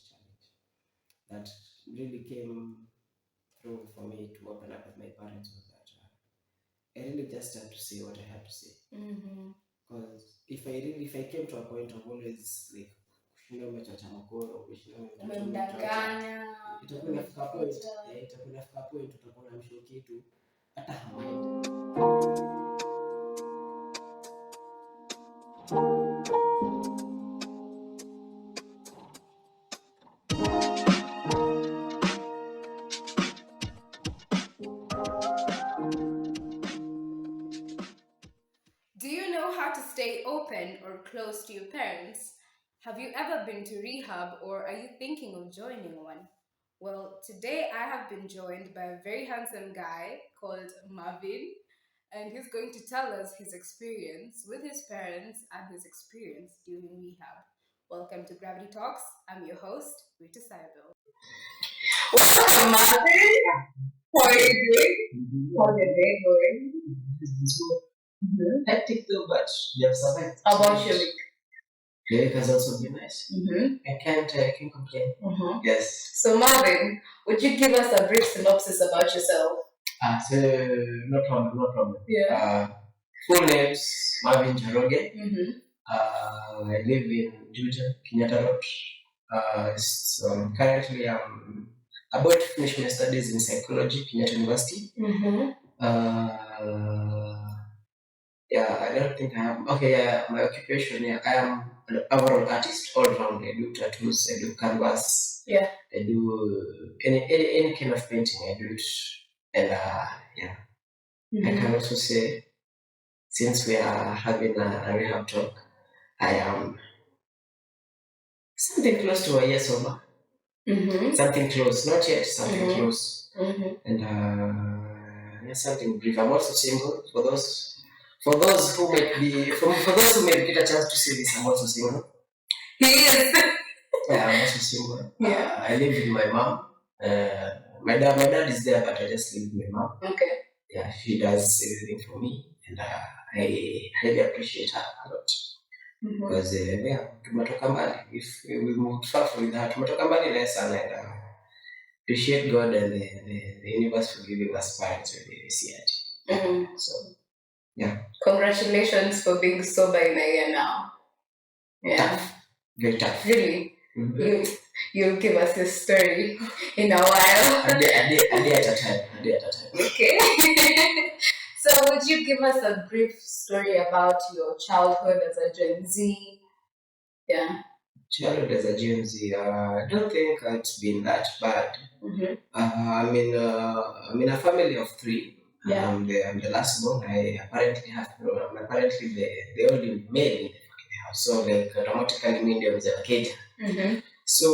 challenge that really came through for me to open up with my parents was that I really just had to say what I had to say. Because if I came to a point of always like kushinda umechocha makoro, kushinda umemdanganya, itakuwa inafika point utakuwa unamshow kitu hata hawaendi. Do you know how to stay open or close to your parents? Have you ever been to rehab or are you thinking of joining one? Well, today I have been joined by a very handsome guy called Marvin, and he's going to tell us his experience with his parents and his experience during rehab. Welcome to Gravity Talks. I'm your host, Rita Saibel. What's up, Marvin? How are you doing? How's your day going? Hectic though, but you have survived. How about your week? The week has also been nice. I can't complain. Yes. So Marvin, would you give us a brief synopsis about yourself? So no problem. Yeah. Full names Marvin Jaroge. I live in Juja, Kenyatta Road. Currently I'm about to finish my studies in psychology, Kenyatta University. I don't think I am. My occupation, I am an overall artist, all around. I do tattoos, I do canvas, I do any kind of painting, I do it. And I can also say, since we are having a rehab talk, I am something close to a year sober. Something close, not yet, something close. And something brief. I'm also single. For those who may get a chance to see this, I'm also single. He is. I'm also single. Yeah. I live with my mom. My dad is there, but I just live with my mom. Okay. Yeah, she does everything for me, and I highly appreciate her a lot. Because tumetoka mbali. If we moved far from that, tumetoka mbali less, and appreciate God and the universe for giving us parents when they see it. So. Yeah. Congratulations for being sober in a year now. Yeah. Tough. Very tough. Really? You'll give us this story in a while. A day at a time. Okay. So would you give us a brief story about your childhood as a Gen Z? Yeah. Childhood as a Gen Z, I don't think it's been that bad. I'm in a family of 3. Yeah. I'm the last born. I'm apparently the only male in the house. So automatically media was a kid. So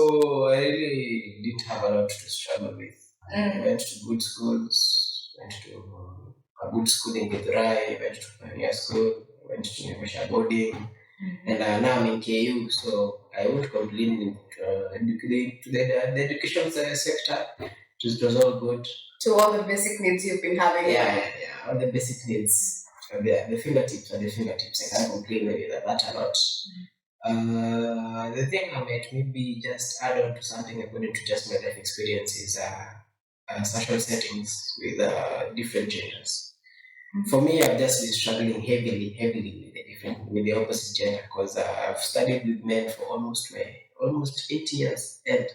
I really didn't have a lot to struggle with. I went to good schools, went to a good school in Githurai, went to Pioneer School, went to Universal Boarding, and now I'm in KU. So I won't complain to the education sector. It was all good. To all the basic needs you've been having. Yeah. All the basic needs. The fingertips are the fingertips. I can't complain with that a lot. The thing I might maybe just add on to something according to just my life experience is social settings with different genders. For me, I've just been struggling heavily with the opposite gender because I've studied with men for almost 8 years. And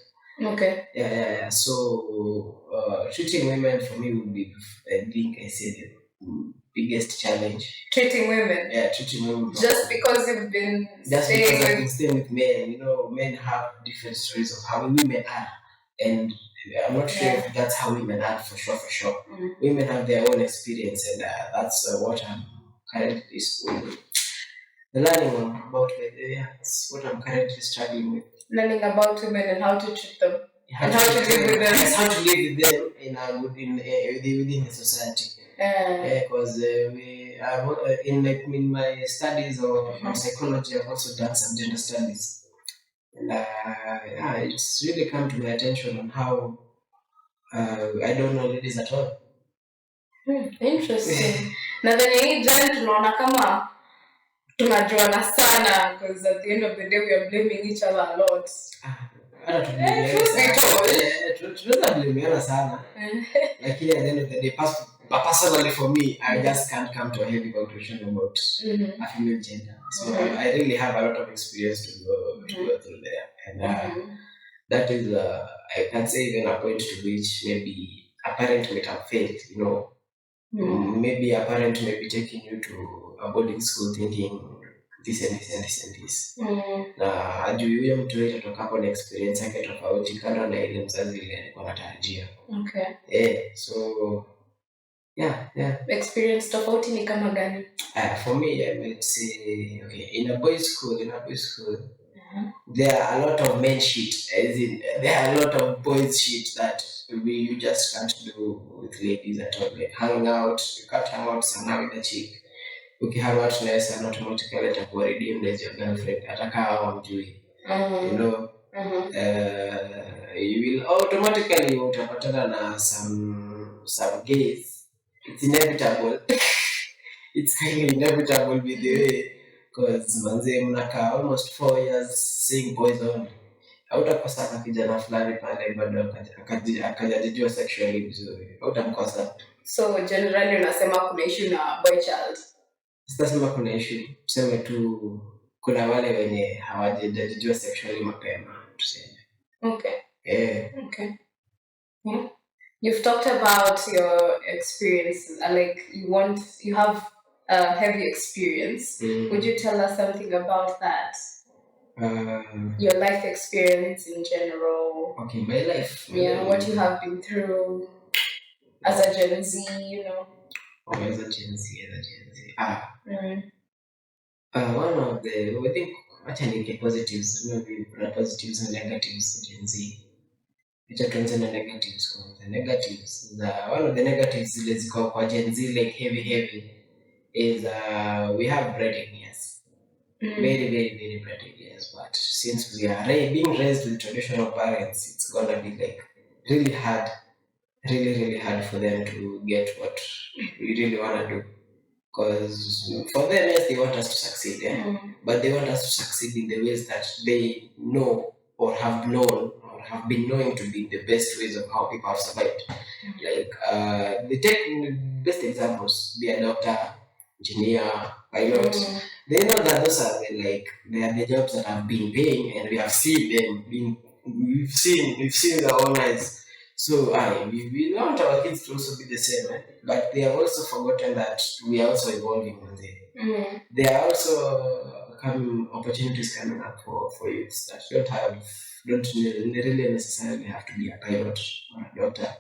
okay. Yeah. So treating women for me would be, I think I said, the biggest challenge. Treating women? Yeah, treating women. Just because you've been staying with men. Men have different stories of how women are. And I'm not sure if that's how women are for sure. Women have their own experience, and that's what I'm currently learning about. That's what I'm currently struggling with. Learning about women and how to treat them. And how to live with them. Yes, how to live with them within the society. Because in my studies of psychology, I've also done some gender studies. And it's really come to my attention on how I don't know ladies at all. Interesting. Na venye hii jana tunaona kama tunajuana sana because at the end of the day we are blaming each other a lot. tunaweza blamiana sana. Lakini at the end of the day, personally for me, I just can't come to a heavy conclusion about a female gender. So I really have a lot of experience to go through there. And that is, I can say, even a point to which maybe a parent might have failed, you know. Maybe a parent may be taking you to a boarding school thinking this and this and this and this. Na ajui huyo mtu wetu atoka hapo na experience yake tofauti kando na ile mzazi ile alikuwa anatarajia. So yeah. Experience tofauti ni kama gani? For me, I might say, okay, in a boys school, there are a lot of men shit, as in there are a lot of boys shit that you just can't do with ladies at all. Like hanging out, you can't hang out somehow with a chick. Okay, hang out nice and automatically atakuwa redeemed as your girlfriend. Ataka hawamjui. You know, you will automatically utapatana na some gays. It's inevitable. It's kind of inevitable with the way, because manze mnakaa almost 4 years seeing boys only. Hautakosa kijana fulani pale bado akajijua sexually vizuri. Hautamkosa. So generally unasema kuna issue na boy child. Sitasema kuna issue. Tuseme tu kuna wale wenye hawajajijua sexually mapema tuseme. Okay. Okay. Yeah. You've talked about your experience, like you have a heavy experience. Would you tell us something about that? Your life experience in general. Okay, my life. Yeah, what you have been through as a Gen Z, you know. As a Gen Z. One of the, I think, actually positives, maybe positives and negatives in Gen Z. Which are considered negatives. One of the negatives is called Gen Z, like heavy, is we have breeding years. Very, very, very breeding years. But since we are being raised with traditional parents, it's gonna be like really hard for them to get what we really wanna do. Because for them, yes, they want us to succeed, but they want us to succeed in the ways that they know or have known or have been knowing to be the best ways of how people have survived. Like, they take the best examples, be a doctor, engineer, pilot. They know that those are the jobs that have been paying, and we have seen them we've seen their own eyes. So we want our kids to also be the same, but they have also forgotten that we are also evolving one day. There are also opportunities coming up for youths that don't really necessarily have to be a pilot or a doctor.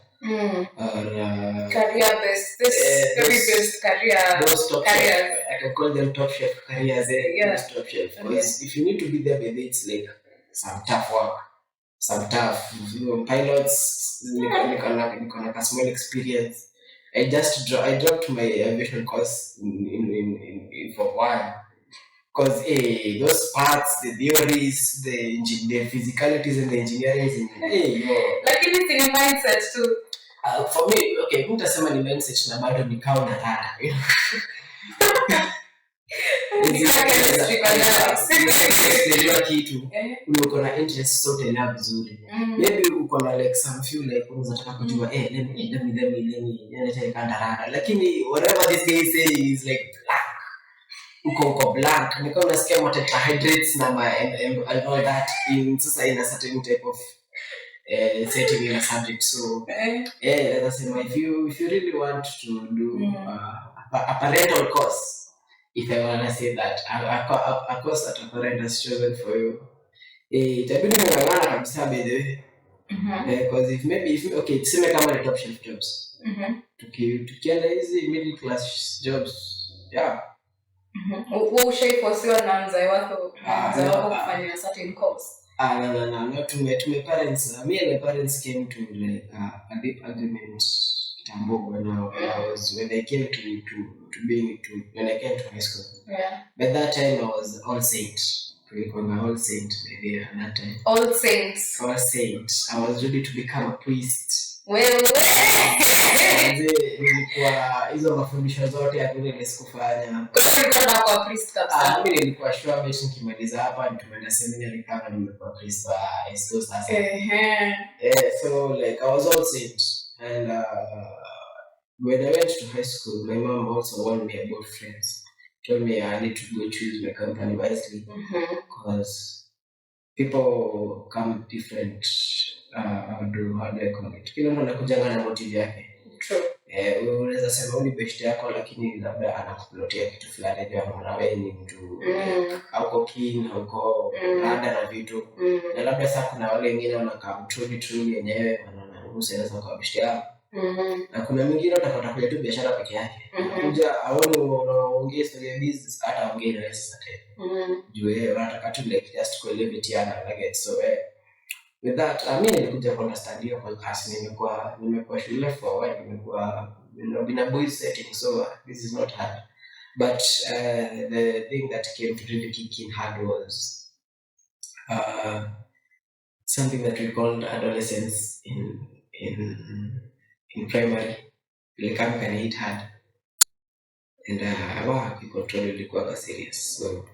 Career based, best career. Those top careers. I can call them top chef careers. Those top chef. Because if you need to be there, maybe it's like some tough work. Pilots, a small experience. I dropped my aviation course in for a while. Because those parts, the theories, the physicalities and the engineering, Like anything in mindset too. For me, okay, nitasema ni mindset na bado nikao na rada. Kitu uko na interest sote na vizuri. Maybe uko na like some few like unataka kujua let me take kandarada. Lakini whatever this guy is saying is like uko blank. Niko nasikia what tetrahydrides na and all that in a certain type of setting in a subject. So let's say if you really want to do a parental course, if I wanna say that a course that a parent has chosen for you, itabidi mungangana kabisa by the way. Because if tuseme kama ni top shelf jobs, tukienda hizi middle class jobs, ushaifosiwa na mzazi wako kufanya a certain course? No, not to my parents. Me and my parents came to like a deep agreement when I came to high school. By that time I was all saint. All saint maybe at that time. All saints. I was ready to become a priest. Wewe nilikuwa hizo mafundisho zote ya vile nisikufanya. Ulikuwa kwa priest kabisa. Mimi nilikuwa sure basi nikimaliza hapa nitumeenda seminary kama nimekuwa priest ISO sasa. So like I was all set and when I went to high school my mom also warned me about friends. Told me I need to go choose my company wisely because people come different. How do I call it? Kila mtu anakuja na motive yake. True. Unaweza sema huyu best yako lakini labda anakuplotia kitu fulani ndio anaona wewe ni mtu au keen au rada na vitu. Na labda sasa kuna wale wengine wanakaa true yenyewe wanaruhusa kwa best yako. Na kuna mwingine utapata kule tu biashara peke yake. Kuja aone unaongea story ya business hata ongea na wewe sasa tena. Juu yeye anataka tu like just kuelevatiana like so with that I mean nilikuja kwa understand hiyo kwa class nimekuwa shule for a while nimekuwa in a boys setting so this is not hard but the thing that came to really kick in hard was something that we called adolescence in primary ilikam can hit hard and people totally quite serious so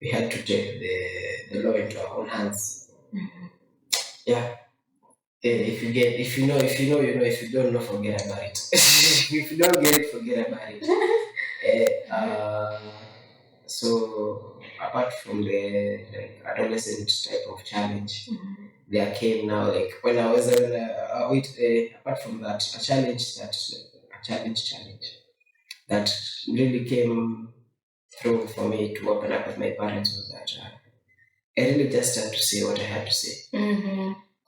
we had to take the law into our own hands. Yeah. If you know, you know. If you don't know, forget about it. If you don't get it, forget about it. So apart from the like adolescent type of challenge, there came now like when I was apart from that a challenge that really came through for me to open up with my parents was that I really just had to say what I had to say.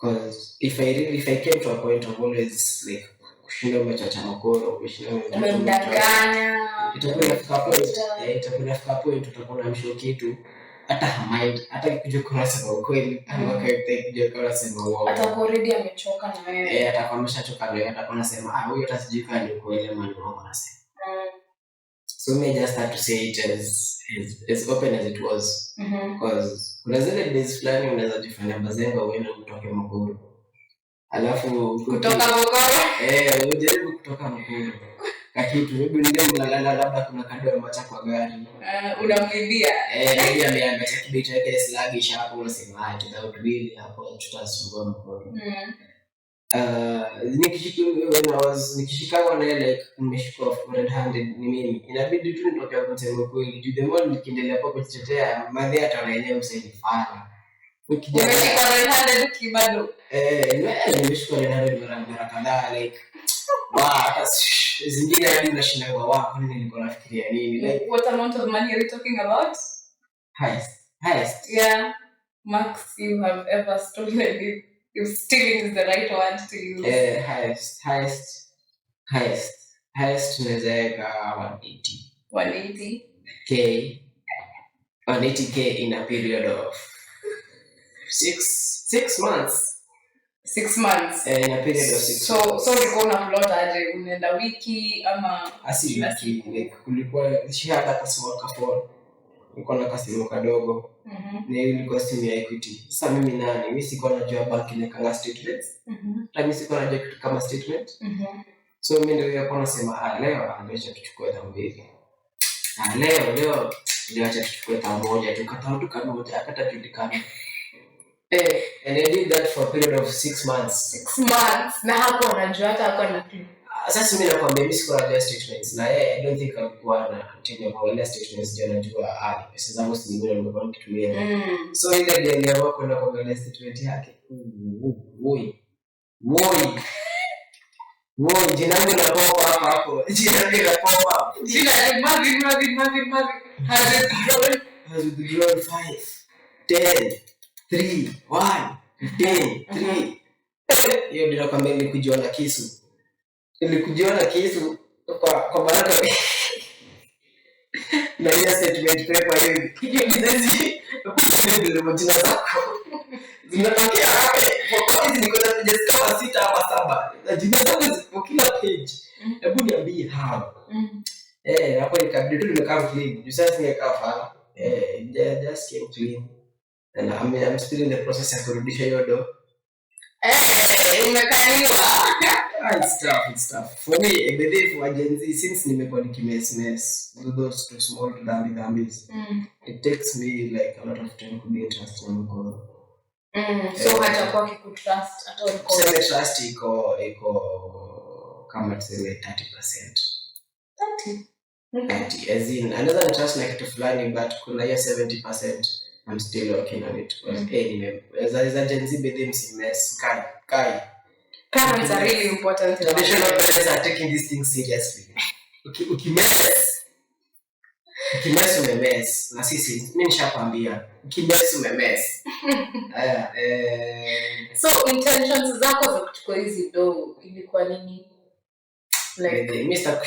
Because if I came to a point of always like kushinda umechacha makoro, kushinda umemdanganya, itakuwa point utakuwa na msho kitu hata mind hata kujua kuna sababu kweli ama kujua kuna sababu wao atakuwa already amechoka na wewe atakuwa ameshachoka na wewe atakuwa anasema huyu hata sijui kama ni kweli ama ni wao anasema. So me just had to say it as open as it was because kuna zile days fulani unaweza jifanya bazenga uende kutoka Mkuru alafu kutoka Mkuru ujaribu kutoka Mkuru kakitu hebu ndio mlalala labda kuna kado ya macha kwa gari unamwibia ndio ameambia kibeti yake sluggish hapo unasema without really hapo tutasumbua Mkuru. Nikishika na like nimeshika red handed ni mimi inabidi tu nitoke hapo kusema kweli juu the more nikiendelea hapo kutetea madhi hata na yenyewe usaidifana ukijana red handed kibado nimeshika red handed mara kadhaa like hata zingine hadi unashinda kwa nini nilikuwa nafikiria nini like what amount of money are you talking about? Highest yeah max you have ever stolen it. If stealing is the right word to use. Highest naweza 180k in a period of 6 months. 6 months. In a period of 6 months. So ulikuwa unaplot aje unaenda wiki ama asili like kulikuwa shihada kasimo kaforo niko na kasimu kadogo na ilikuwa simu ya Equity. Sasa mimi sikuwa najua bank ile kama statement mimi sikuwa najua kitu kama statement so mimi ndio hapo nasema leo ameacha tuchukue tao mbili leo acha tuchukue tao moja tukatauka moja akatajulikana and I did that for a period of 6 months. 6 months na hapo anajua hata hapo na sasa mimi nakwambia mimi sikuwa najua statements na I don't think alikuwa na tena kwa ile statements ndio najua pesa zangu si nyingi nilikuwa nikitumia so ile ndio niliamua kwenda kuangalia statement yake woi jina langu la popa hapo jina ni Marvin has withdrawn 5 10 3 1 10 3 hiyo ndio nakwambia nilikujiona kisu kwa baraka na ile statement paper hiyo hizi ndio majina zako zinatokea hapa kwa hizi niko na pages kama 6 ama 7 na jina zangu ziko kila page hebu niambie hapo hapo nikabidi tu nimekaa clean you sasa nimekaa fala just came clean and I'm still in the process ya kurudisha hiyo do It's tough. For me, every day for Gen Z, since nimekuwa nikimess those too small to dambis, it takes me like a lot of time to be interested in go. So hajakuwa kikutrust at all. Sema trust iko kama tuseme 30%. 30. As in, another trust like kitu fulani, but kuna hiyo 70%. I'm still working on it. As a Gen Z, bedem mess. Kai. Parents are really important. Traditional parents are taking these things seriously. Ukimess umemess. Na sisi, mimi nishakwambia. Ukimess umemess. So intentions zako za kuchukua hizi do ilikuwa nini? Like Mr.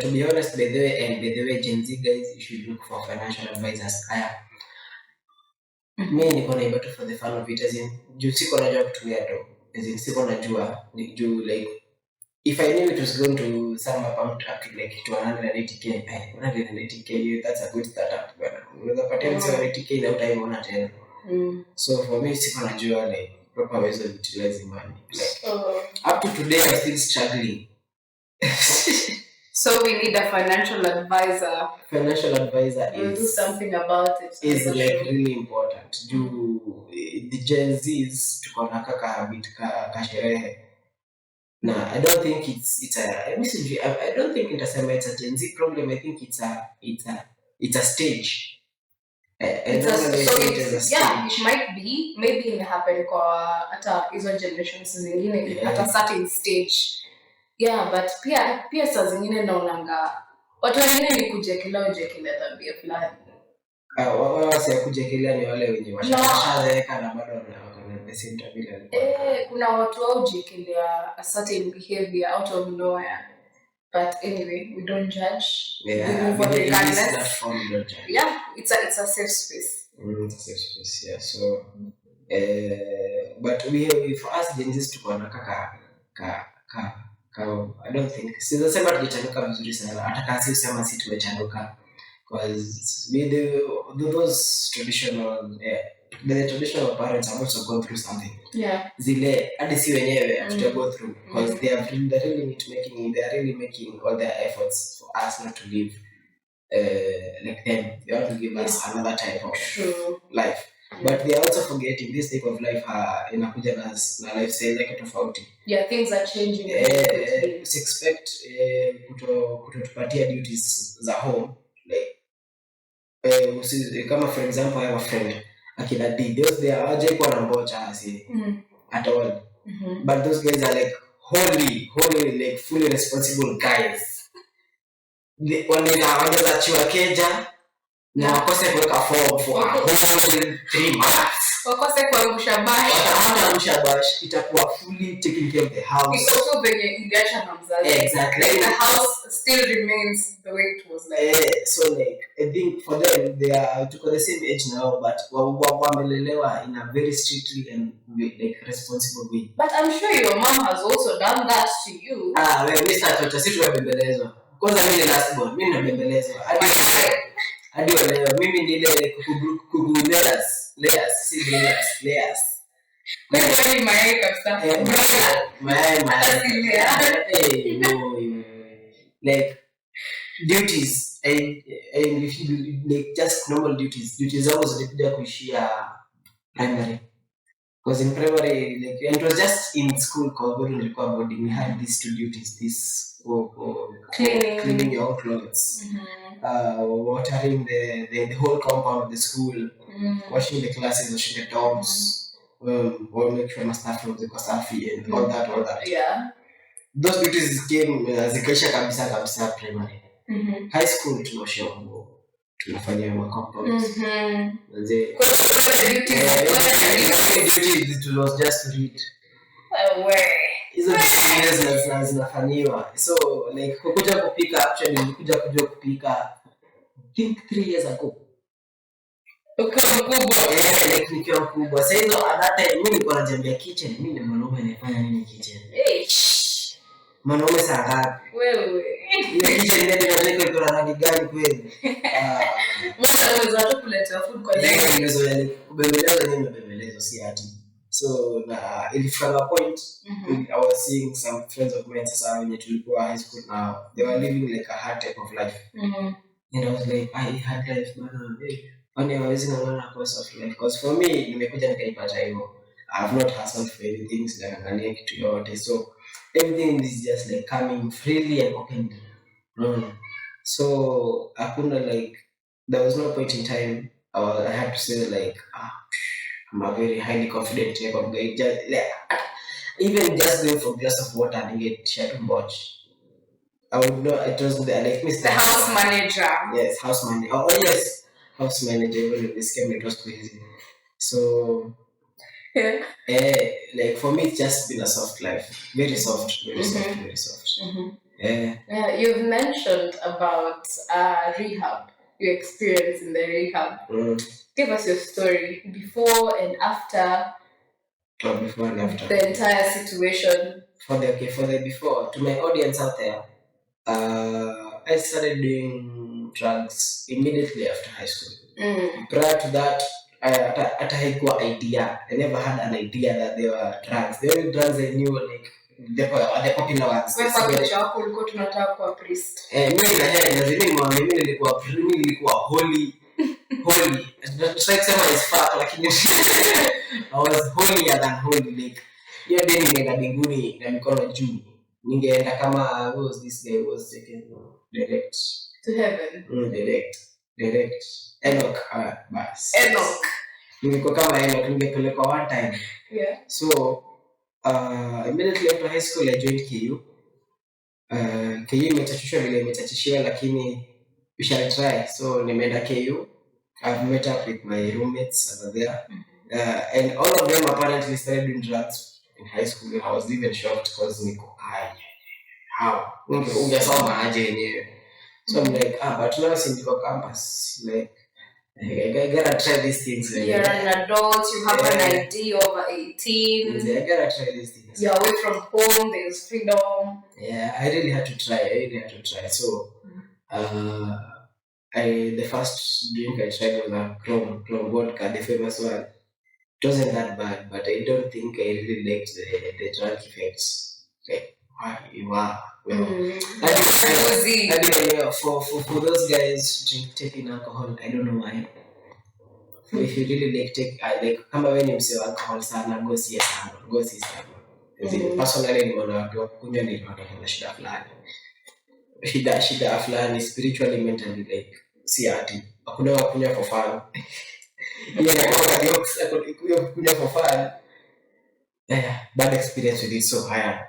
To be honest, by the way, Gen Z guys, you should look for financial advisors. Mimi niko na ibatu for the fun of it, as in juu siko najua kutumia do, as in siko najua ni juu like if I knew it was going to sum up to like to 180k, 180k, that's a good startup bwana. Unaweza patia mtu 180k na utaimona tena. So for me siko najua like proper ways of utilizing money. Like up to today I'm still struggling. So we need a financial advisor. Financial advisor will do something about it. Is like really important. Do the Gen Zs tuko na kaka habit ka sherehe. Nah, I don't think it's I don't think it's a Gen Z problem. I think it's a stage. It might be, maybe it happen kwa hata hizo generations zingine at a certain stage. Yeah, but pia saa zingine naonanga watu wengine ni kujekelea tabia fulani. Wasi kujekelea ni wale wenye washazeeka na bado wana the same tabia. Kuna watu wao jekelea a certain behavior out of nowhere. But anyway, we don't judge. Yeah, it's a safe space. It's a safe space, yeah. So, but for us Gen Z tuko na kaka I don't think sema tulichanuka vizuri sana, hata kasi usema si tumechanuka, because those traditional the traditional parents have also gone through something. Zile hadi si wenyewe after go through, because they are really making all their efforts for us not to live like them. They want to give us another type of life. But they are also forgetting this type of life inakuja na lifestyle yake tofauti. Yeah, things are changing. Expect kutotupatia duties za home, like kama for example I have a friend akina D, they are aje kwa nambocha asi at all. But those guys are like wholly like fully responsible guys. Wanaweza chiwa keja na wakose kuweka form for a whole 3 months. Wakose kuangusha bash. Itakuwa fully taking care of the house. It's also venye iliacha na mzazi. Exactly. Like the house still remains the way it was like. So like I think for them they are the same age now, but wamelelewa in a very strictly and like responsible way. But I'm sure your mom has also done that to you. Mimi sasa sisi tunabembelezwa. Kwanza mimi ni last born, mimi nabembelezwa. Hadi leo mimi ni ile layers. Mimi mayai kabisa. Mayai. Like duties and if you like just normal duties always zilikuja kuishia primary, because in primary like and it was just in school called nilikuwa boarding, we had these two duties, this cleaning your clothes, watering the whole compound of the school, washing the classes, washing the dorms, or make sure my staff rooms were safi and all that. Yeah. Those duties came zikaisha kabisa primary. High school tunashia nguo, tunafanya compounds. Duties it was just to read. Hizo zingine zinafanywa. So like kukuja kupika, actually nilikuja kupika I think 3 years ago. Like nikiwa mkubwa. Sasa hizo at that time mimi nilikuwa najambia kitchen, mimi ni mwanaume nafanya nini kitchen? Mwanaume saa ngapi? Wewe. Ile kitchen ndio inataka kwa rangi gani kweli? Mwanaume watu kuleta food kwa nini? Nimezoea kubembeleza si ati. So ilifika a point I was seeing some friends of mine sasa wenye tulikuwa high school now, they were living like a hard type of life. And I was like, I had life bana, kwani hawezi ng'ang'ana course of life? Because for me nimekuja nikaipata hivyo, I have not hustled for anything, sijang'ang'ania kitu yote, so everything is just like coming freely and openly. So hakuna like, there was no point in time I had to say like I'm a very highly confident type of guy. Just, like, even just going for a glass of water and get shut and watch. I would know it was the like Mr. The house manager. Yes, house manager. Oh yes, house manager. Even if this came, it was crazy. So like for me, it's just been a soft life. Very soft, very soft, very soft. Yeah, you've mentioned about rehab, your experience in the rehab. Give us your story before and after. Before and after. The entire situation. For the before, to my audience out there, I started doing drugs immediately after high school. Prior to that, I had no idea. I never had an idea that they were drugs. The only drugs I knew were like the popular ones. Mimi nilikuwa holy. Like someone is fat, lakini I was holier than holy. Like hiyo day ningeenda mbinguni na mikono juu. Ningeenda kama what was this guy was taken direct to heaven. Direct. Enoch. Enoch. Nilikuwa kama Enoch, ningepelekwa one time. Yeah. So immediately after high school I joined KU. KU imetachishwa lakini we shall try. So nimeenda KU. I've met up with my roommates over there. And all of them apparently started doing drugs in high school. I was even shocked because niko how ungesoma aje yenyewe. So I'm like but now since niko campus, like I gotta try these things. You're an adult, you have an ID over 18. I gotta try these things. You're away from home, there's freedom. Yeah, I really had to try. So the first drink I tried was a Chrome vodka, the famous one. It wasn't that bad, but I don't think I really liked the drug effects. Like, wow. For those guys taking alcohol, I don't know why. If you really like kama wewe ni msee wa alcohol sana, go see sana. Personally nimeona watu wa kunywa ni watu wana shida fulani. Shida fulani spiritually, mentally, like si ati hakuna wakunywa for fun. Kunywa for fun. Bad experience with it, so higher.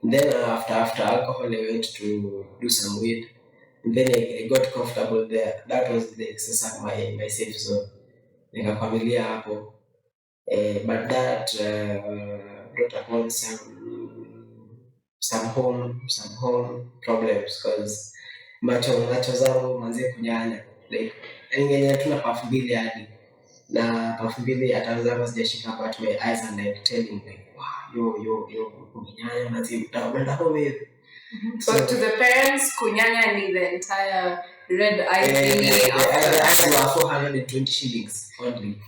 Then after alcohol I went to do some weed, and then I got comfortable there. That was my safe zone. Nikafamilia hapo. But that brought upon some home problems, because macho zangu manzie kunyanya, like ingenya tuna puff mbili hadi na puff mbili atazama sijashika, but my eyes are like telling me yo kunyanya manzie utaenda home. So to the parents, kunyanya ni the entire red eye thing. The eyes were 420 shillings only.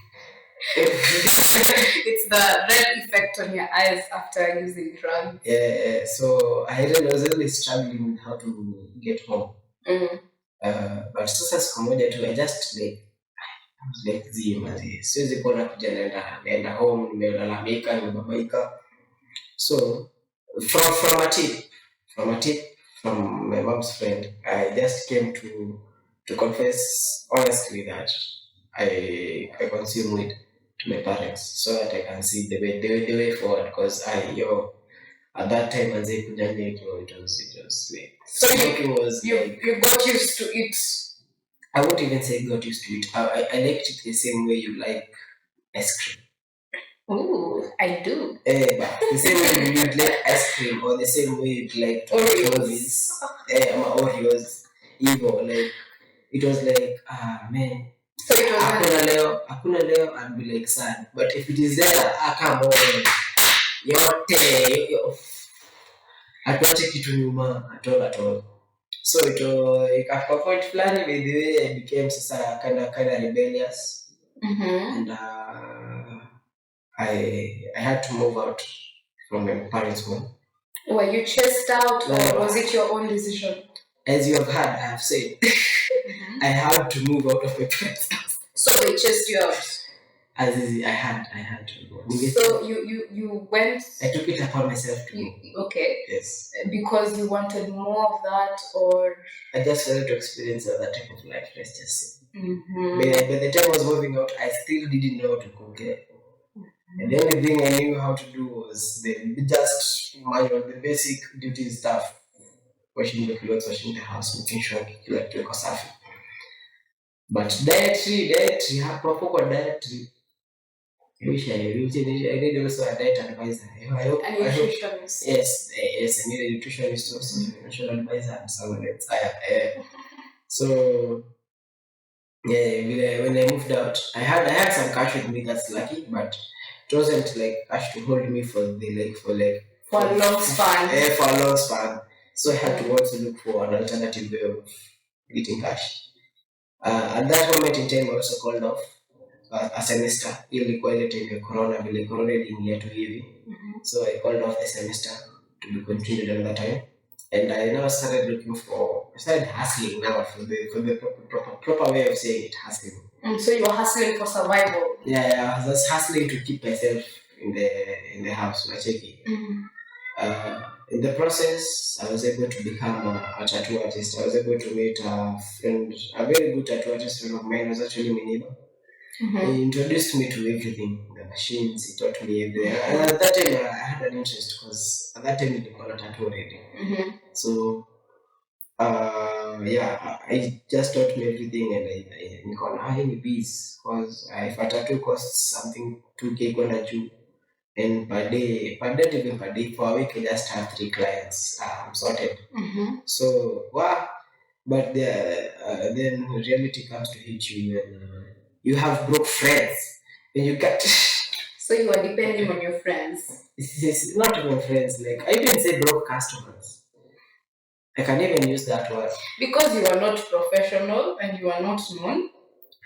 It's the red effect on your eyes after using drugs. Yeah, so I was really struggling with how to get home. But sasa siku moja tu I just like I was like siwezi kuona kuja naenda home, nimelalamika, nimebabaika. So from a tip from my mom's friend, I just came to confess honestly that I consume weed to my parents so that I can see the way forward, because at that time as it was like, so smoking was you got used to it. I won't even say got used to it. I liked it the same way you like ice cream. Ooh, I do. But the same way you'd like ice cream, or the same way you'd like Oreos. Oreos, Evo, like it was like man. So it was hakuna leo, I'd be like sad, but if it is there, come on, yote hatuache kitu nyuma at all. So ikafika point fulani, by the way I became sasa kind of rebellious. And I had to move out from my parents' home. Were you chased out, or was it your own decision? As you have heard, I have said, I had to move out of my parents' house. So they chased you out? As I had to go. So you went. I took it upon myself to go. Okay. Yes. Because you wanted more of that, or I just wanted to experience that type of life. Let's just say. By the time I was moving out, I still didn't know how to cook. And the only thing I knew how to do was just manual, the basic duty stuff: washing the clothes, washing the house, making sure kila was safi. But dietary, proper dietary. I need also a diet advisor. I hope. Nutritionist. Yes, I need a nutritionist also, financial advisor, and someone else. So yeah, when I moved out, I had some cash with me. That's lucky, but it wasn't like cash to hold me for a long span. For a long span. So I had to also look for an alternative way of getting cash. At that moment in time, I also called off a semester. Ilikuwa ile time ya corona, vile corona iliingia tu hivi. So I called off the semester to be continued another time. And I now started hustling now for the proper way of saying it, hustling. So you were hustling for survival? Yeah, I was hustling to keep myself in the house. In the process, I was able to become a tattoo artist. I was able to meet a friend, a very good tattoo artist friend of mine. Was actually my neighbor. He introduced me to everything, the machines. He taught me everything. And at that time, I had an interest because at that time, it was a tattoo already. So, I just taught me everything, and I got high bees because if a tattoo costs something 2K kwenda juu, and per day, for a week, I just have 3 clients sorted. So, wow. But then reality comes to hit you when you have broke friends. When you get so you are depending on your friends. It's not even friends. Like I even say broke customers. I can even use that word. Because you are not professional and you are not known.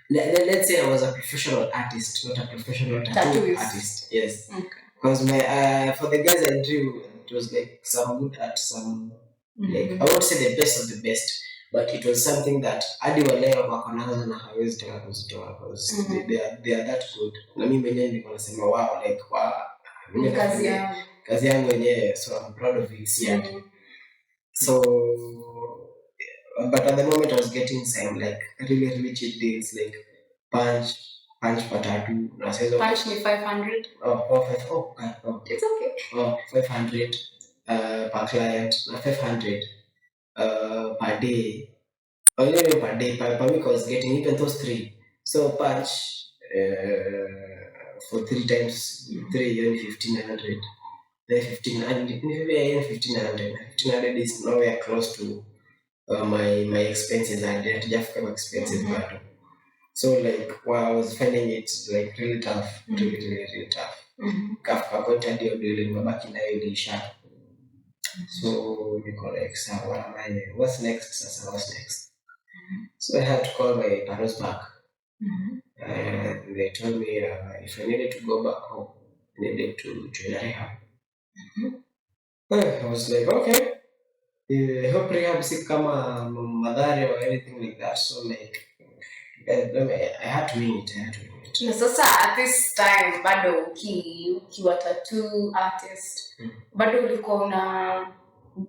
Let's say I was a professional artist, not a professional tattoo artist. Yes. Okay. Because my for the guys I drew, it was like some good art, some like I won't say the best of the best, but it was something that hadi waleo wako nazo na hawezi tena kuzitoa because they are that good. Na mimi mwenyewe nilikuwa nasema wow, like wow, mimi kazi yangu wenyewe, so I'm proud of it. So but at the moment I was getting some like really cheap deals, like punch per tattoo. Punch me 500. It's okay. 500 per client, 500 per day. Or even per day, per week I was getting even those 3. So punch for 3 times 3, you're 1500. Then 1500, maybe 1500. 1500 is nowhere close to my expenses. I didn't have come expenses, but so like while I was finding it like really tough, really tough. Kafka content you're doing mabaki nayo ilisha. So we call like, what's next? What's next? So I had to call my parents back. And they told me if I needed to go back home, I needed to join rehab. I was like, okay. I hope rehab is kama madhari or anything like that. So like, I had to win it. Na sasa at this time bado ukiwa tattoo artist, bado ulikuwa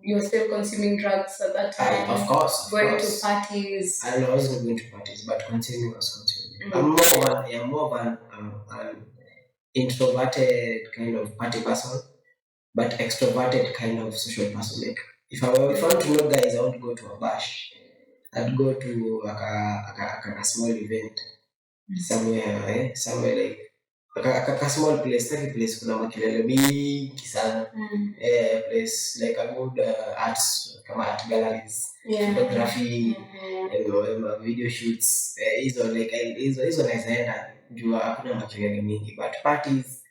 you're still consuming drugs at that time? Of course. Going to parties? I wasn't going to parties, but consuming was consuming. I'm more of an introverted kind of party person, but extroverted kind of social person. Like if I want to know guys, I want to go to a bash. I'd go to a small event somewhere like a small place, like a place kuna makelele mingi sana. Place like a good arts, kama art galleries, photography, video shoots. Hizo nazaenda juu hakuna makelele mingi, but parties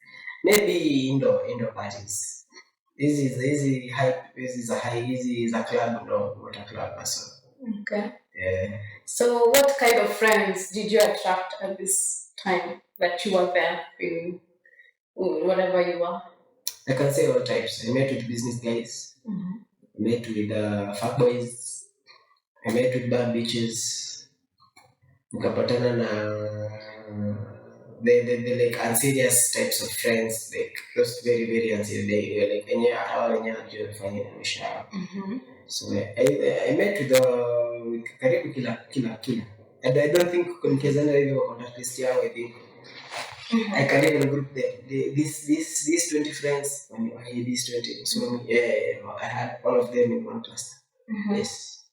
maybe indoor parties. This is a club, no, not a club person. Okay. Yeah. So what kind of friends did you attract at this time that you were there in whatever you are? I can say all types. I met with business guys. I met with fuckboys. I met with bad bitches. Nikapatana na the like unserious types of friends, like those very very unserious. They were like any hawa wenyewe wanajua kufanya na maisha yao. So I met with karibu kila. And I don't think nikiwezana hivyo kwa contact list yao, I think I can even group these 20 friends when you had these 20. So yeah, I had all of them in one cluster. Yes.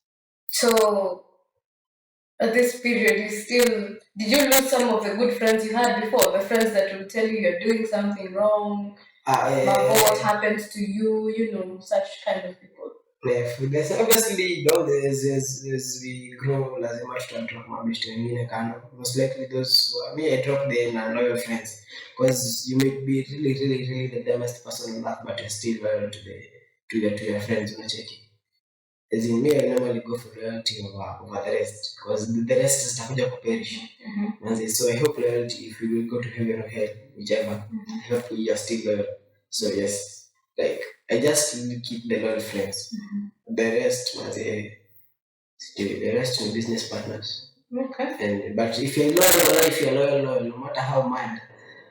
So at this period, did you lose some of the good friends you had before? The friends that will tell you you're doing something wrong, what happens to you, such kind of people. Yeah, obviously, as we grow, lazima tutadrop mabeshte wengine kando. Most likely those I drop the non-loyal friends, because you may be really the dumbest person on earth, but you're still loyal to your friends. As in me, I normally go for loyalty over the rest, because the rest is takuja kuperish. So I hope loyalty, if we will go to heaven or hell, whichever, I hope we are still loyal. So yes, like I just keep the loyal friends. The rest was the rest were business partners. Okay. But if you're loyal, no matter how mad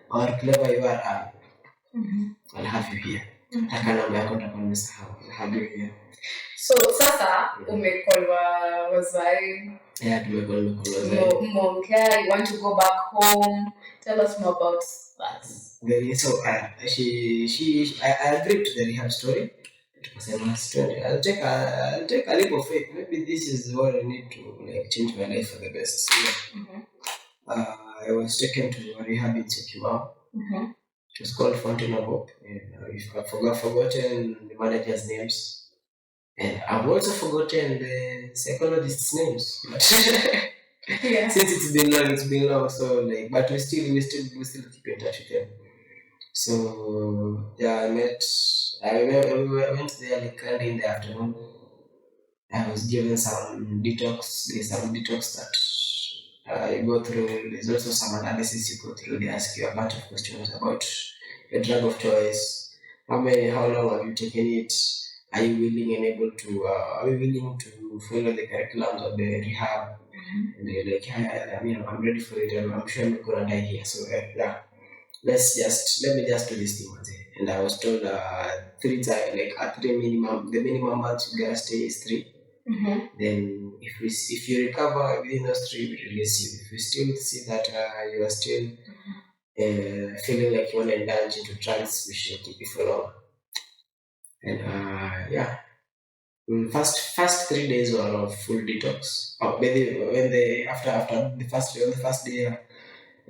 or clever you are, I'll have you here. Hata namba yako nitakuwa nimesahau. I'll have you here. So sasa umekolwa wazai. Yeah, tumekolwa wazai. You want to go back home. Tell us more about that. So I agreed to the rehab story. I'll take a leap of faith. Maybe this is what I need to change my life for the best. So, I was taken to a rehab in Syokimau. It was called Fountain of Hope. I've forgotten the manager's names. And I've also forgotten the psychologist's names. Yeah. Since it's been long. So but we still keep in touch with them. So yeah, I went there early in the afternoon. I was given some detox. There's some detox that you go through. There's also some analysis you go through. They ask you a bunch of questions about your drug of choice. How long have you taken it? Are you willing and able to? Are you willing to follow the curriculums of the rehab? And they're like, I'm ready for it. I'm sure I'm not gonna die here. So yeah. Let me just do this thing. And I was told 3 times, three minimum. The minimum months you gotta stay is 3. Then if you recover within those 3, we release you. If you still see that you are still feeling like you want to indulge into drugs, we should keep you for long. And yeah, first 3 days were of full detox. After the first day.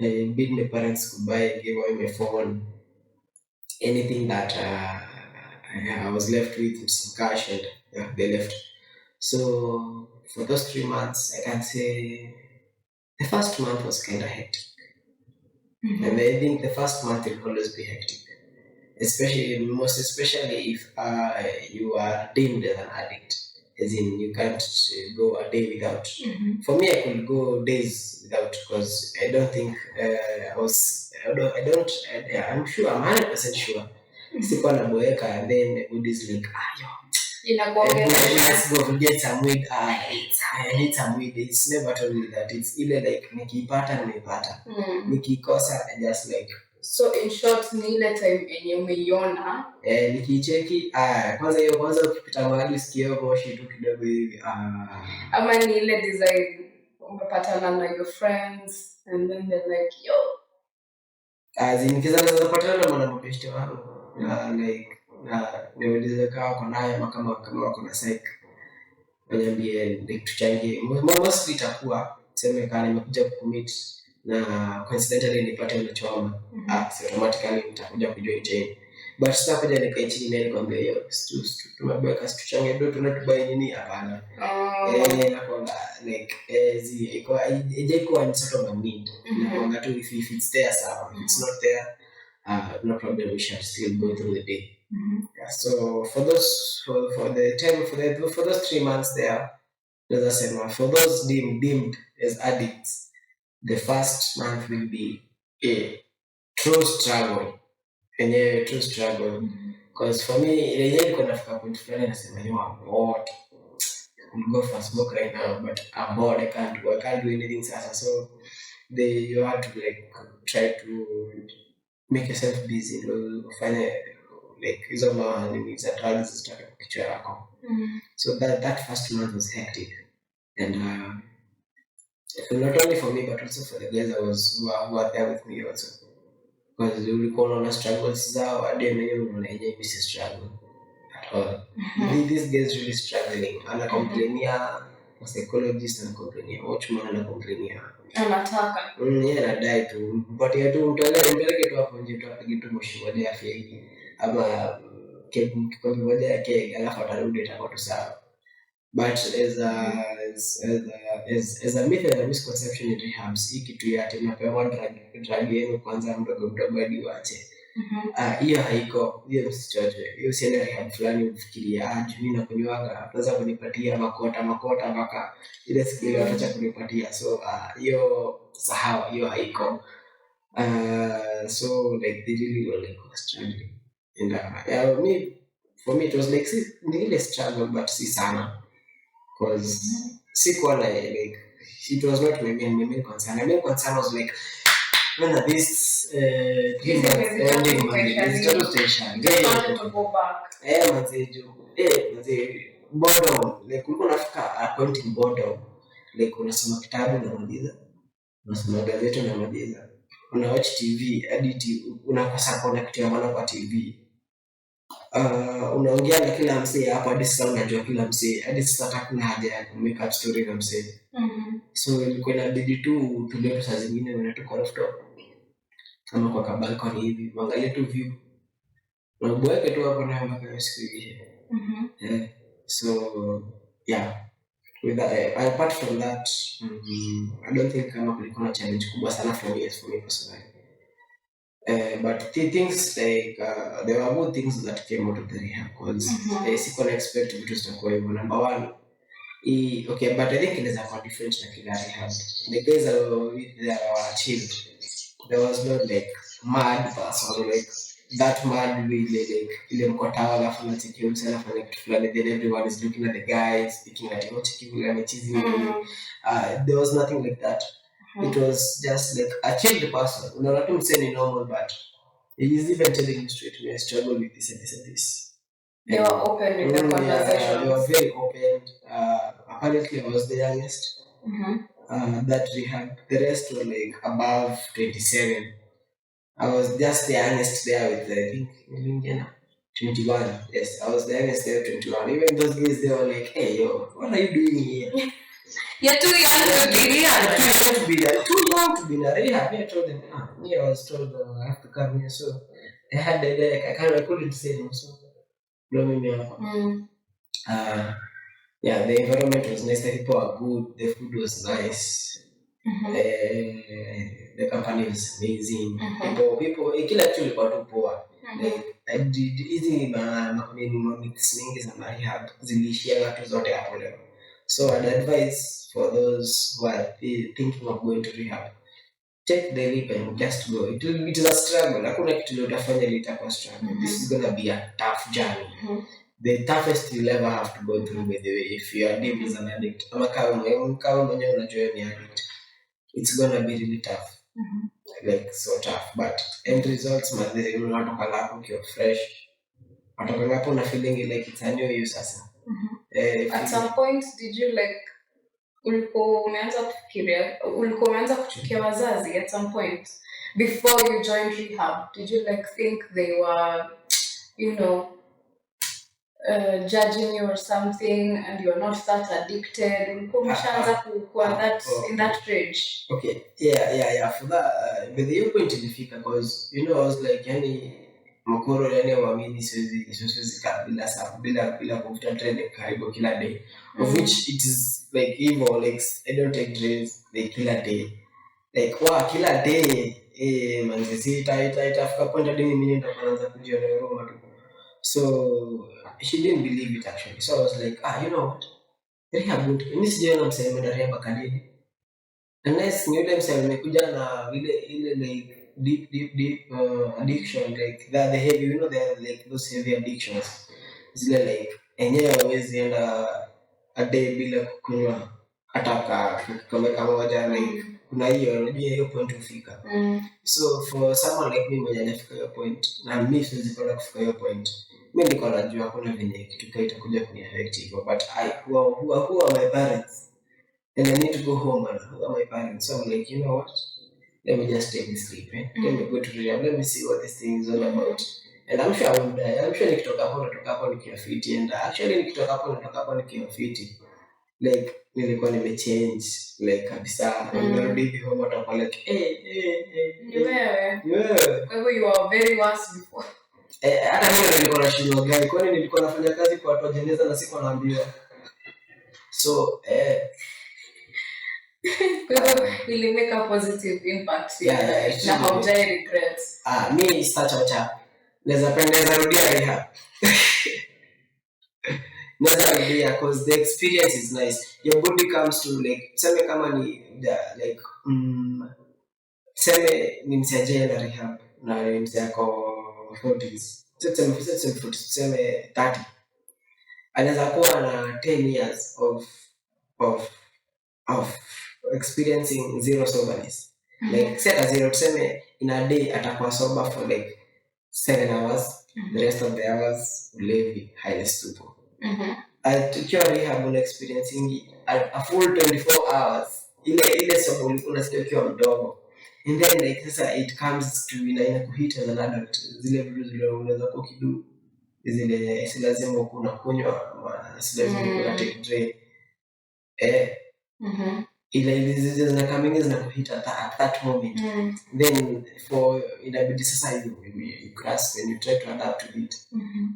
I bid my parents goodbye, gave away my phone, anything that I was left with some cash, and they left. So for those 3 months, I can say the first month was kind of hectic. And I think the first month will always be hectic, most especially if you are deemed as an addict. As in, you can't go a day without. For me, I could go days without, because I don't think I'm sure, I'm 100% sure. Sikuwa naboeka, and then the body is like, let's go get some weed. I need some weed. It's never told me that. It's either like nikipata nimepata, nikikosa I just like. So in short, ni ile time yenye umeiona nikicheki kwanza ukipita mahali usikie moshi tu kidogo hivi ama ni ile design umepatana na your friends and then they're like nikizaza zapatana na mwanamke wangu niulize kwa naye kama wako na psych, waniambie tuchangie. Mostly itakuwa tuseme kama nimekuja kucommit na coincidentally nipate unachoma, so automatically nitakuja kujoin chain. But sasa kuja nikae chini na nikwambia hiyo tumebeka tuchange ndio tunatubai nini, hapana. Nakwambia iko ni sort of a need. Nakwambia tu if it's there sawa, if it's not there no problem, we shall still go through the day. Yeah, so for those 3 months there, as I said, for those deemed as addicts, the first month will be a true struggle. yenye true struggle. Because for me yenyewe niko nafika point fulani nasema you are bored. I'm go for a smoke right now, but I'm bored. I can't do anything sasa. So you have to like try to make yourself busy, ufanye like hizo nini za drugs zitaka kichwa yako. So that first month was hectic, and not only for me but also for the guys who are there with me also, because ulikuwa unaona struggles zao hadi mwenyewe unaona yenyewe mimi si struggle at all. These guys really struggling. Ana complainia psychologist, ana complainia watchman, ana complainia anataka yeye anadai tu mpatie tu mpeleke tu hapo nje tu apige tu moshi moja ya feki ama kikombe moja ya keki alafu atarudi itakuwa tu sawa. But as a myth and a misconception in rehabs, hii kitu ya ati unapewa drug yenu kwanza mdogo hadi uache. Hiyo haiko, hiyo msichoche. Hiyo usiende rehab fulani ufikiria mimi nakunywaga ataweza kunipatia makota mpaka ile siku ile wataacha kunipatia. So hiyo sahau, hiyo haiko. So like they really were like struggling. And for me it was like really struggle, but si sana. Because sikuwa like it was not my main concern. My main concern was like when are these 3 months ending, it's total station. They wanted to go back. Manze boredom, like ulikuwa unafika a point in boredom, like unasoma kitabu unamaliza, unasoma gazeti unamaliza, una watch TV hadi unakosa kuona kitu ya maana kwa TV. Unaongea na kila msee hapa hadi sasa unajua kila msee, hadi sasa hakuna haja ya make up story na msee. So ilikuwa inabidi tu tulio saa zingine unatoka rooftop kama kwa kabalkoni hivi uangalie tu view na ubweke tu hapo na mpaka siku ishe. So yeah, with that, apart from that, I don't think kama kulikuwa na challenge kubwa sana for me personally. But the things like there were good things that came out of the rehab, because sikuwa expect vitu zitakuwa hivyo. Number one, okay, but I think it is a different na kila rehab. The guys that were with there were chilled. There was no like mad person, like that mad way, like ile mkotawa alafu na chiki msana fanya kitu fulani, then everyone is looking at the guys thinking that you chiki vile amechizi. There was nothing like that. It was just like a chilled person. Unaona tu mseni normal, but he is even telling you straight, I struggle with this and this and this. They were open with the conversation. They were very open. Apparently I was the youngest. That rehab. The rest were like above 27. I was just the youngest there with, I think, 21. Yes, I was the youngest there, 21. Even those guys, they were like, hey, yo, what are you doing here? You're too young to be rehab. Too young to be in a rehab. I told them, I was told I have to come here. So I had the day, I couldn't say no. So no, yeah, the environment was nice. The people were good. The food was nice. The company was amazing. People, kila kitu ilikuwa tu poa. Like hizi mamix mingi za rehab ziliishia watu zote hapo leo. So I'd advise for those who are thinking of going to rehab, take the leap and just go. It is a struggle. Hakuna kitu leo utafanya litakuwa struggle. This is gonna be a tough journey. The toughest you'll ever have to go through, by the way, if you are deemed as an addict. Kama mwenyewe unajua ni addict, it's gonna be really tough. Like so tough, but end results mazuri, unatoka lapo ukiwa fresh, unatoka lapo na feeling like it's a new you sasa. At some point did you like ulikuwa umeanza kuchukia wazazi at some point before you joined rehab? Did you like think they were, you know, judging you or something, and you're not that addicted? Ulikuwa umeshaanza kuwa that in that rage? Okay, yeah, for that but the point ilifika, because you know I was like, yani mkoro yani waamini siwezi bila kufuta trend karibu kila day, of which it is like evil. Like I don't take drugs like kila day, like kila day manzi sita itafika point hadi mimi ndo naanza kujiona huruma tu. So she didn't believe it actually. So I was like, you know what, rehab good. Mimi sijaona msema na rehab kadidi, unless ni yule msema amekuja na ile deep addiction, like the heavy, there are like those heavy addictions. Zile like enyewe hawezi enda a day bila kunywa hata kama moja, like kuna hiyo, unajua hiyo point hufika. So for someone like me mwenye hajafika hiyo point, na mimi siwezi kwenda kufika hiyo point, mimi niko najua hakuna venye kitu kile itakuja kuniaffect hivyo, but who are my parents and I need to go home, and who are my parents? So I'm like, you know what, let me just take this sleep, let me go to rehab, let me see what this thing is all about, and I'm sure I will die. I'm sure nikitoka hapo nikiwa fit, and actually nikitoka hapo nikiwa fit, like nilikuwa nimechange like kabisa. Nimerudi hivi home watu like ni wewe. Kwa hivyo you were very worse before. Hata mimi nilikuwa na shida gani, kwani nilikuwa nafanya kazi kwa watu wa jeneza na sikuwa naambiwa. So kwa hivyo ili make a positive impact na haujai regrets. Mimi sitachocha. Naweza rudia rehab. Naweza rudia because the experience is nice. Your body comes to like, sema kama ni like sema ni msaje na rehab na ni msako 40s. Sema 30. Anaweza kuwa na 10 years of experiencing zero soberness. Like set a zero, tuseme in a day atakuwa sober for like 7 hours, the rest of the hours ulevi, highly stupid. Tukiwa rehab una experiencing a full 24 hours ile sober unasikia ukiwa mdogo, and then like sasa it comes to inakuhit as an adult, zile vitu zile unaweza kukidu, zile si lazima kunywa, si lazima kuna take drain, ile zinakamini zinakuhit at that moment. Then for inabidi sasa you grasp and you try to adapt to it.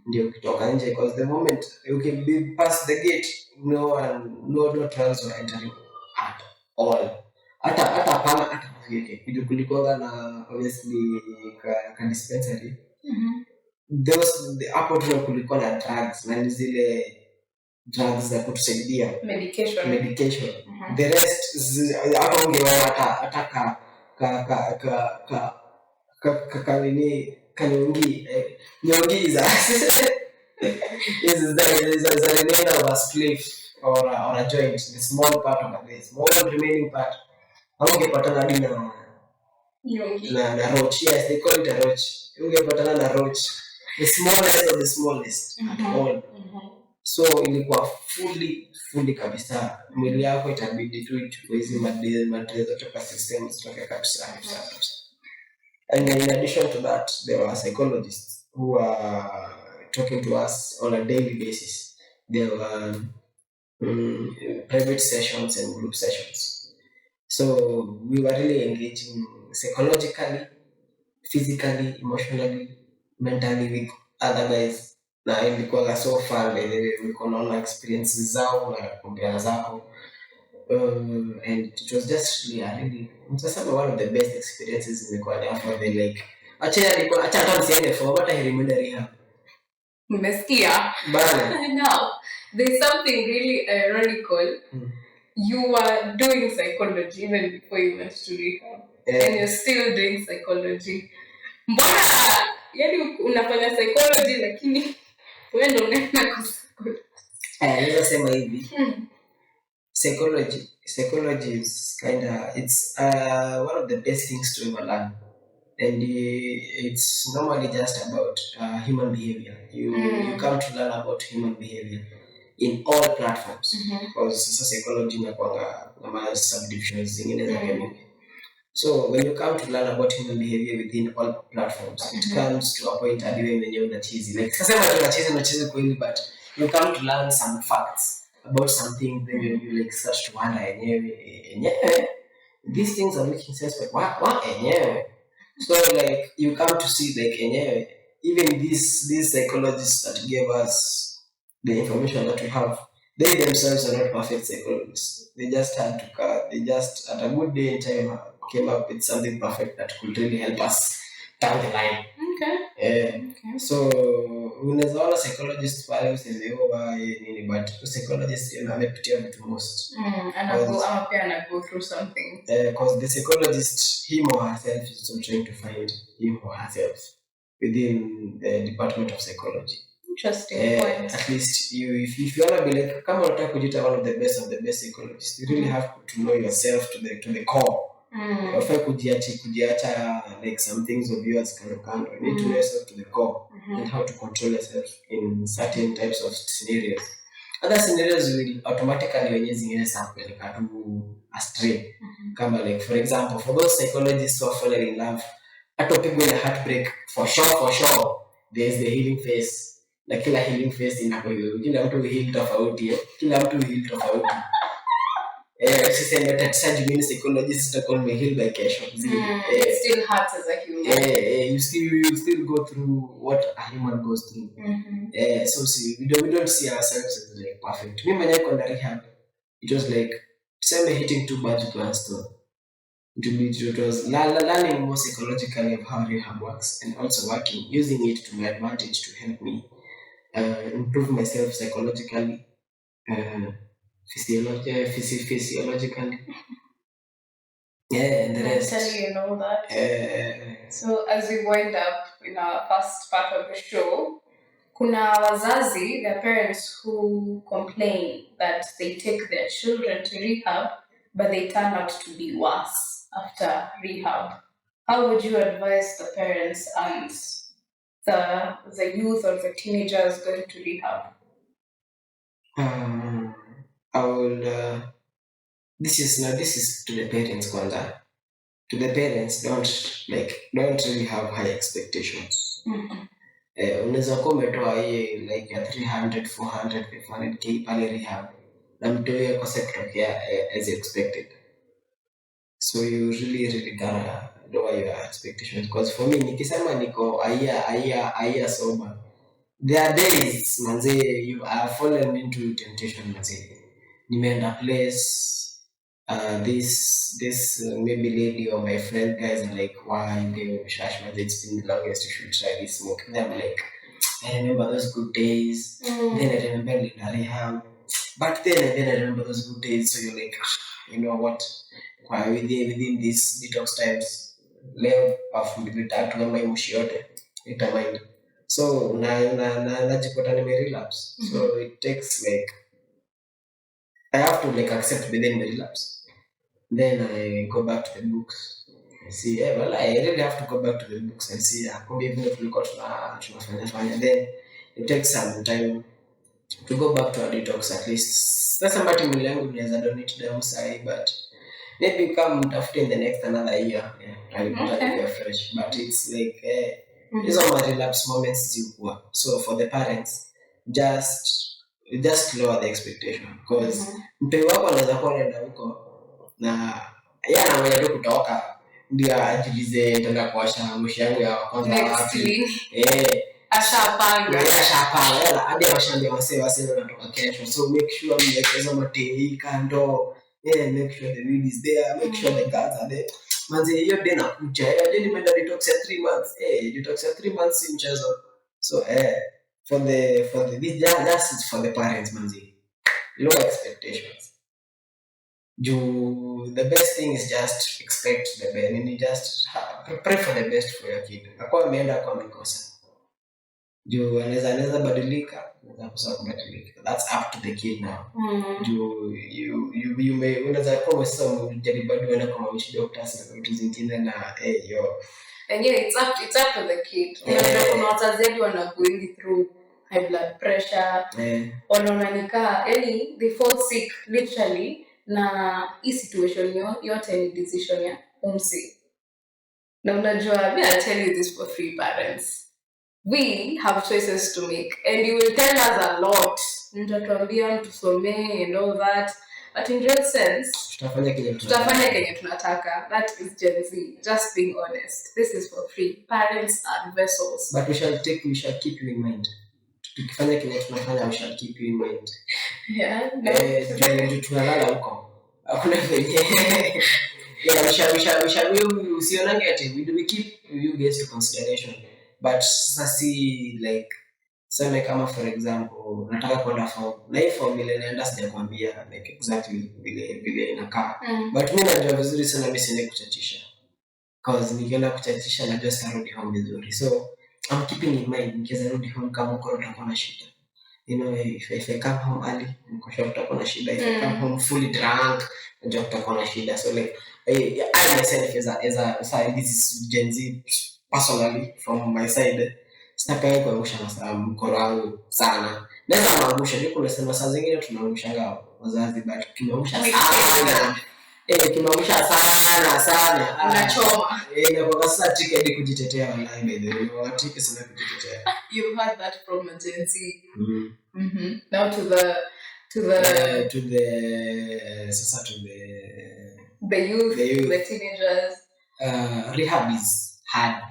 Ndio kutoka nje, because the moment you can be past the gate, no drugs are entering at all. Hata pana kulikuwa na obviously ka dispensary. Those hapo tu kulikuwa na drugs na zile drugs za kutusaidia medication. The rest hapo ungeona hata nyongi za is a remainder of a spliff or a joint, the small part of the small remaining part. Ungepatana hadi na roach. Yes, they call it a roach. Ungepatana na roach, the smallest of the smallest at all. So ilikuwa fully kabisa, mwili yako itabidi tu ichukue hizi madre zote kwa system zitoke kabisa. And in addition to that, there were psychologists who are talking to us on a daily basis. There were private sessions and group sessions. So we were really engaging psychologically, physically, emotionally, mentally with other guys. Na ilikuwa so far we could experiences zao na kuongea zao. And it was just really one of the best experiences in the Kwale after the like. Acha msiende for what I remember rehab. Umesikia? Bana. Now, there's something really ironical. You were doing psychology even before you went to rehab. And you're still doing psychology. Mbona yani unafanya psychology lakini wewe ndio unaenda kwa psychology? Naweza sema hivi. Psychology is it's one of the best things to ever learn, and it's normally just about human behavior. You come to learn about human behavior in all platforms, because psychology inakuanga subdivisions zingine za chemistry. So when you come to learn about human behavior within all platforms, it comes to a point at when you're not cheesy. Like cheesy kweli, but you come to learn some facts about something, then you like start to wonder, these things are making sense, but what so like you come to see like even these psychologists that gave us the information that we have, they themselves are not perfect psychologists. They just had at a good day in time came up with something perfect that could really help us down the line. Okay. So unaweza ona psychologist pale usemewa nini, but psychologist amepitia vitu most ama pia ana go through something because the psychologist, him or herself, is also trying to find him or herself within the department of psychology. Interesting point. At least if you want to be like, kama unataka kujita one of the best psychologists, you really have to know yourself to the core. Ufai kujiacha like some things of yours kando. You need to know yourself to the core and how to control yourself in certain types of scenarios. Other scenarios will automatically wenye zingine sana kupeleka tu astray. Kama like for example, for those psychologists who are falling in love, hata upigwe na heartbreak, for sure there is the healing phase. Na kila healing phase kila mtu heal tofauti. Usiseme tatisaji mimi psychologist utakuwa heal by kesho. It still hurts as a human. You still go through what a human goes through. So we don't see ourselves as like perfect. Mimi mwenyewe kwa rehab, it was like hitting two birds with one stone. It was learning more psychologically of how rehab works, and also using it to my advantage to help me improve myself psychologically, physiologically. And the rest. You know that. So as we wind up in our first part of the show, kuna wazazi, their parents who complain that they take their children to rehab, but they turn out to be worse after rehab. How would you advise the parents and the youth or the teenagers going to rehab? I will. This is to the parents, kwanza. To the parents, don't really have high expectations. Unaweza kuwa umetoa hii like ya 300, 400, 500k pale rehab, na mtoe kwa kutokea as expected. So you really gotta lower your expectations, because for me nikisema niko a year sober, there are days manze you are fallen into temptation manze. Nimeenda place this maybe lady or my friend guys are like, why they shash manze, it's been the longest, you should try this smoke. And I'm like, I remember those good days. Then I remember rehab, but then I remember those good days. So you're like, you know what, within these detox times leo nitatu kama imushi yote itamind, so najipata relapse. So it takes like I have to like accept within the relapse, then I go back to the books and see, I really have to go back to the books and see even if we got tunafanya, then it takes some time to go back to a detox at least. Sasa mbati mwili yangu inaweza donate damu sahi, but maybe come after in the next another year, I'll be fresh. But it's like these are my relapse moments zikuwa. So for the parents, just lower the expectation, because mtoi wako anaweza kuwa anaenda huko na anangoja tu kutoka ndio ajiulize tena kuosha mwisho yangu ya kwanza wapi. Ashapanga hadi washambia wase wanatoka kesho. So make sure mmeweka matei kando. Make sure the weed is there, make sure the guards are there. Manze hiyo day nakuja. Hadi nimeenda detox ya 3 months. Detox ya 3 months si mchezo. So for the that's it for the parents manze. Low expectations. The best thing is just expect the best. You just pray for the best for your kid. Akwa ameenda kwa mikosa. Anaweza badilika, anaweza kubadilika. That's up to the kid now. You may unaweza kuwa sasa unajaribu bado uende kwa witch doctors na vitu zingine na and it's up to the kid. Kuna wazazi wana going through high blood pressure, wanaonanika yani they fall sick literally, na hii situation yote ni decision ya umsi. Na unajua, I'll tell you this for free, parents. We have choices to make, and you will tell us a lot. Mtatuambia tusomee and all that, but in real sense tutafanya kenye tunataka. That is Gen Z, just being honest. This is for free. Parents are vessels, but we shall keep you in mind. Tukifanya kenye tunafanya, we shall keep you in mind. Tunalala huko hakuna venye we shall usionange ati we keep you guys to consideration, but sasa si like sema kama for example nataka kwenda form na hii form ile naenda sijakwambia like exactly vile inakaa but mimi najua vizuri sana mimi siende kuchachisha cause nikienda kuchachisha najua sitarudi home vizuri, so I'm keeping in mind nikiweza rudi home kama uko utakuwa na shida, you know, if I come home early niko sure utakuwa na shida, if I come home fully drunk najua utakuwa na shida. So like I myself as a this is Gen Z personally from my side sitaki kuangusha mkono wangu sana. Naweza kuangusha ndio kuna saa zingine tunaangushanga wazazi but tunaangusha sana. Kimaangusha sana. Unachoma. Na kwa sasa tike hadi kujitetea wallahi by the way. Watike sana kujitetea. You've had that from Gen Z. Now to the youth, the teenagers. Rehab is hard.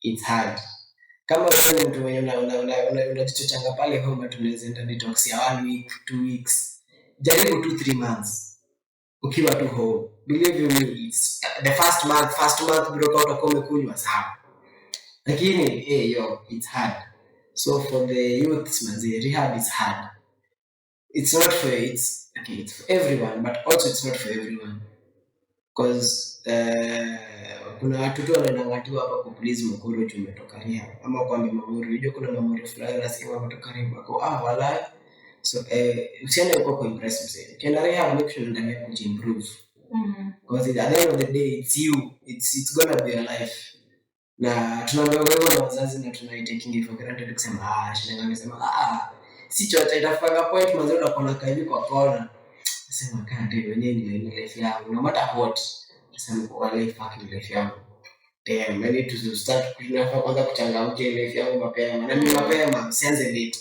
It's hard. Kama wewe mtu mwenye unajichochanga pale home tunaweza enda detox ya 1 week, 2 weeks. Jaribu 2-3 months. Ukiwa tu home. Believe you me, it's the first month bro utakuwa umekunywa sawa. Lakini it's hard. So for the youths manzi, rehab is hard. It's for everyone, but also it's not for everyone. Because kuna watu tu wanaenda tu hapa ku please mkuru tumetoka rehab ama kwa mamuri, unajua kuna mamuri fulani nasikia wametoka rehab kwa wala. So usiende uko kwa impress mzee. Ukienda rehab make sure ndani kuimprove. Because at the end of the day it's you, it's gonna be your life. Na tunaambia wewe na wazazi na tunaitaking it for granted kusema shida amesema si chochote itafika point mwanzo utakuwa kaidi kwa kona. Nasema ndio wenyewe ni life yangu no matter what. Nasema kwa life fucking life yangu. Damn, I need to start kwanza kuchangamkia life yangu mapema. Na mimi mapema sianze late.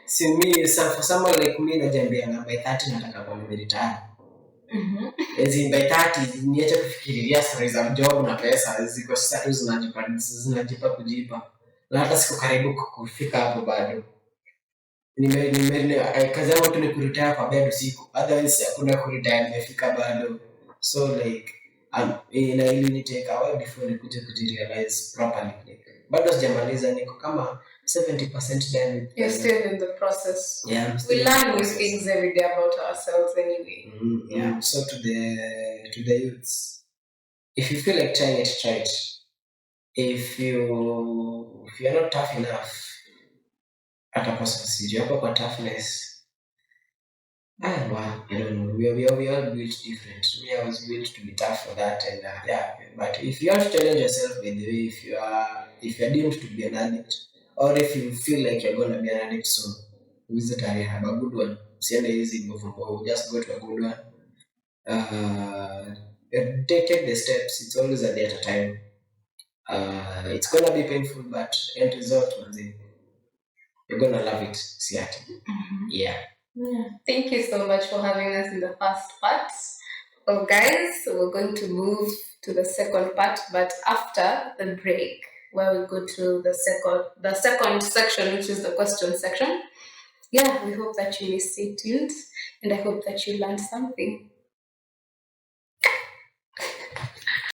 Si mimi for someone like me najiambia na by 30 nataka kuwa retire. As in by 30 niache kufikiria stories za job na pesa ziko sasa tu zinajipa kujipa. Na hata siko karibu kufika hapo bado. Kazi yangu tu ni kuretire kwa bed usiku. Otherwise hakuna kuretire nimefika bado. So like ili nitake a while before nikuje kujirealize properly. Like, bado sijamaliza niko kama 70% done. You're still in the process. Yeah, we learn new things every day about ourselves anyway. Yeah. So to the youths, if you feel like trying it, try it. If you're not tough enough, hata process you hapo kwa toughness. Wow, I don't know. We are built different. Me, I was built to be tough for that, and But if you have to challenge yourself, by the way, if you are deemed to be an addict, or if you feel like you're gonna be an addict soon, visit a rehab, a good one. Siende easy go, just go to a good one. Take the steps. It's always a day at a time. It's gonna be painful, but end result, you're gonna love it. See it. Yeah. Thank you so much for having us in the first part. Well, guys, we're going to move to the second part, but after the break, where we go to the second section, which is the question section. Yeah, we hope that you stay tuned, and I hope that you learned something.